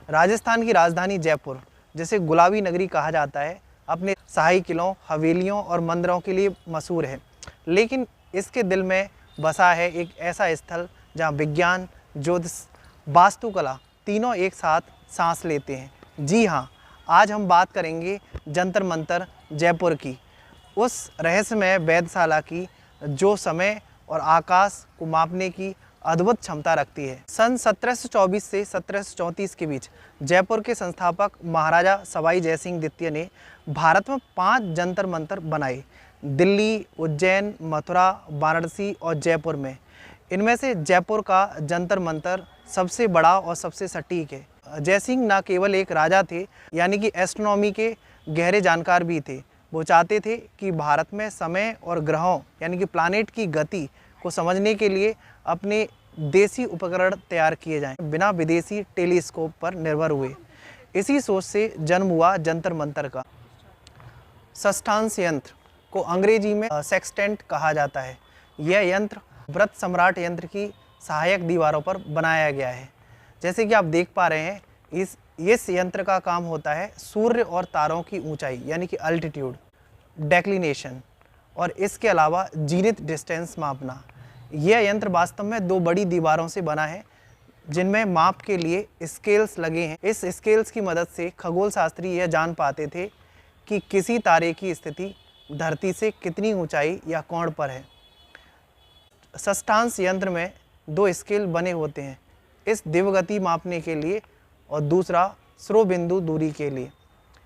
राजस्थान की राजधानी जयपुर, जिसे गुलाबी नगरी कहा जाता है, अपने शाही किलों, हवेलियों और मंदिरों के लिए मशहूर है। लेकिन इसके दिल में बसा है एक ऐसा स्थल जहाँ विज्ञान, ज्योतिष, वास्तुकला तीनों एक साथ सांस लेते हैं। जी हाँ, आज हम बात करेंगे जंतर मंतर जयपुर की, उस रहस्यमय वेधशाला की जो समय और आकाश को मापने की अद्भुत क्षमता रखती है। सन 1724 से 1734 के बीच जयपुर के संस्थापक महाराजा सवाई जयसिंह द्वितीय ने भारत में 5 जंतर मंतर बनाए। दिल्ली, उज्जैन, मथुरा, वाराणसी और जयपुर में। इनमें से जयपुर का जंतर मंतर सबसे बड़ा और सबसे सटीक है। जयसिंह न केवल एक राजा थे, यानी कि एस्ट्रोनॉमी के गहरे जानकार भी थे। वो चाहते थे कि भारत में समय और ग्रहों यानी कि प्लानेट की गति को समझने के लिए अपने देसी उपकरण तैयार किए जाएं, बिना विदेशी टेलीस्कोप पर निर्भर हुए। इसी सोच से जन्म हुआ जंतर मंतर का। षष्ठांश यंत्र को अंग्रेजी में सेक्सटेंट कहा जाता है। यह यंत्र व्रत सम्राट यंत्र की सहायक दीवारों पर बनाया गया है। जैसे कि आप देख पा रहे हैं, इस यंत्र का काम होता है सूर्य और तारों की ऊंचाई यानी कि अल्टीट्यूड, डेक्लिनेशन और इसके अलावा जीनिथ डिस्टेंस मापना। यह यंत्र वास्तव में 2 बड़ी दीवारों से बना है, जिनमें माप के लिए स्केल्स लगे हैं। इस स्केल्स की मदद से खगोल शास्त्री यह जान पाते थे कि किसी तारे की स्थिति धरती से कितनी ऊंचाई या कोण पर है। षष्ठांश यंत्र में 2 स्केल बने होते हैं, इस दिव्यगति मापने के लिए और दूसरा स्रो बिंदु दूरी के लिए।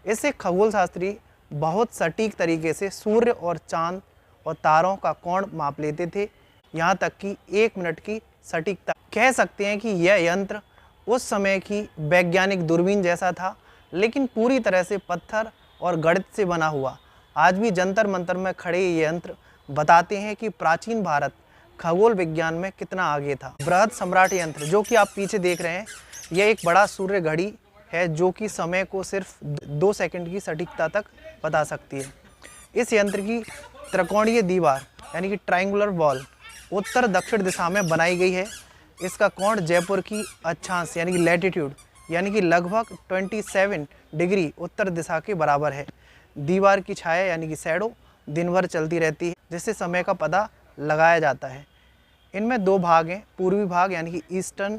इससे खगोल शास्त्री बहुत सटीक तरीके से सूर्य और चांद और तारों का कोण माप लेते थे, यहाँ तक कि 1 मिनट की सटीकता। कह सकते हैं कि यह यंत्र उस समय की वैज्ञानिक दूरबीन जैसा था, लेकिन पूरी तरह से पत्थर और गणित से बना हुआ। आज भी जंतर मंतर में खड़े ये यंत्र बताते हैं कि प्राचीन भारत खगोल विज्ञान में कितना आगे था। बृहद सम्राट यंत्र, जो कि आप पीछे देख रहे हैं, यह एक बड़ा सूर्य घड़ी है जो कि समय को सिर्फ 2 सेकंड की सटीकता तक बता सकती है। इस यंत्र की त्रिकोणीय दीवार यानी कि ट्रायंगुलर वॉल उत्तर दक्षिण दिशा में बनाई गई है। इसका कोण जयपुर की अक्षांश यानी कि लैटिट्यूड यानी कि लगभग 27 डिग्री उत्तर दिशा के बराबर है। दीवार की छाया यानी कि शैडो दिन भर चलती रहती है, जिससे समय का पता लगाया जाता है। इनमें 2 भाग हैं, पूर्वी भाग यानी कि ईस्टर्न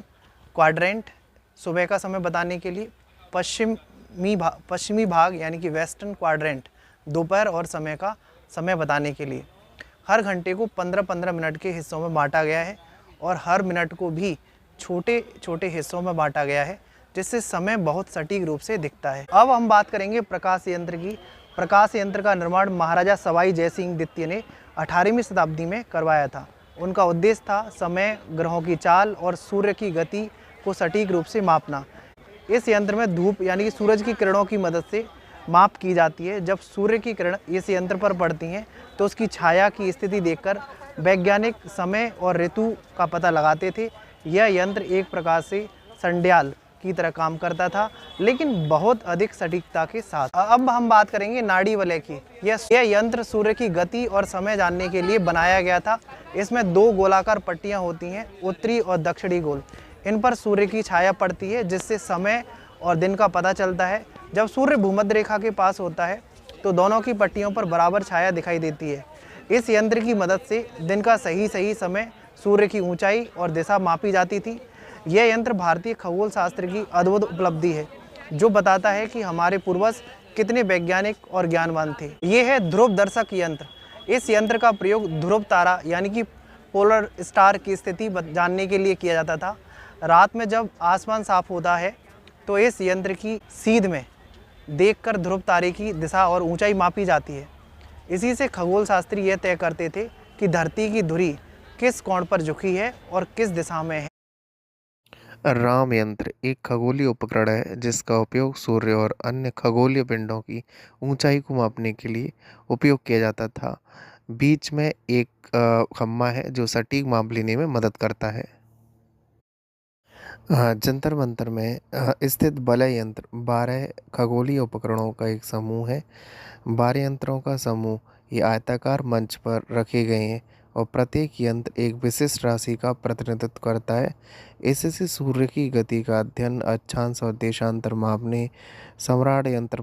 क्वाड्रेंट सुबह का समय बताने के लिए, पश्चिमी भाग यानी कि वेस्टर्न क्वाड्रेंट दोपहर और समय का समय बताने के लिए। हर घंटे को 15-15 मिनट के हिस्सों में बांटा गया है और हर मिनट को भी छोटे छोटे हिस्सों में बांटा गया है, जिससे समय बहुत सटीक रूप से दिखता है। अब हम बात करेंगे प्रकाश यंत्र की। प्रकाश यंत्र का निर्माण महाराजा सवाई जयसिंह द्वितीय ने 18वीं शताब्दी में करवाया था। उनका उद्देश्य था समय, ग्रहों की चाल और सूर्य की गति को सटीक रूप से मापना। इस यंत्र में धूप यानी कि सूरज की किरणों की मदद से माप की जाती है। जब सूर्य की किरण इस यंत्र पर पड़ती हैं तो उसकी छाया की स्थिति देखकर वैज्ञानिक समय और ऋतु का पता लगाते थे। यह यंत्र एक प्रकार से संड्याल की तरह काम करता था, लेकिन बहुत अधिक सटीकता के साथ। अब हम बात करेंगे नाड़ी वलय की। यह यंत्र सूर्य की गति और समय जानने के लिए बनाया गया था। इसमें 2 गोलाकार पट्टियां होती हैं, उत्तरी और दक्षिणी गोल। इन पर सूर्य की छाया पड़ती है, जिससे समय और दिन का पता चलता है। जब सूर्य भूमध्य रेखा के पास होता है तो दोनों की पट्टियों पर बराबर छाया दिखाई देती है। इस यंत्र की मदद से दिन का सही समय, सूर्य की ऊंचाई और दिशा मापी जाती थी। यह यंत्र भारतीय खगोल शास्त्र की अद्भुत उपलब्धि है, जो बताता है कि हमारे पूर्वज कितने वैज्ञानिक और ज्ञानवान थे। ये है ध्रुव दर्शक यंत्र। इस यंत्र का प्रयोग ध्रुव तारा यानी कि पोलर स्टार की स्थिति जानने के लिए किया जाता था। रात में जब आसमान साफ होता है तो इस यंत्र की सीध में देखकर ध्रुव तारे की दिशा और ऊंचाई मापी जाती है। इसी से खगोल शास्त्री यह तय करते थे कि धरती की धुरी किस कोण पर झुकी है और किस दिशा में है। राम यंत्र एक खगोलीय उपकरण है जिसका उपयोग सूर्य और अन्य खगोलीय पिंडों की ऊंचाई को मापने के लिए उपयोग किया जाता था। बीच में एक खम्मा है जो सटीक माप लेने में मदद करता है। जंतर मंतर में स्थित वलय यंत्र 12 खगोलीय उपकरणों का एक समूह है। 12 यंत्रों का समूह ये आयताकार मंच पर रखे गए हैं और प्रत्येक यंत्र एक विशिष्ट राशि का प्रतिनिधित्व करता है। इससे सूर्य की गति का अध्ययन, अक्षांश और देशांतर मापने, सम्राट यंत्र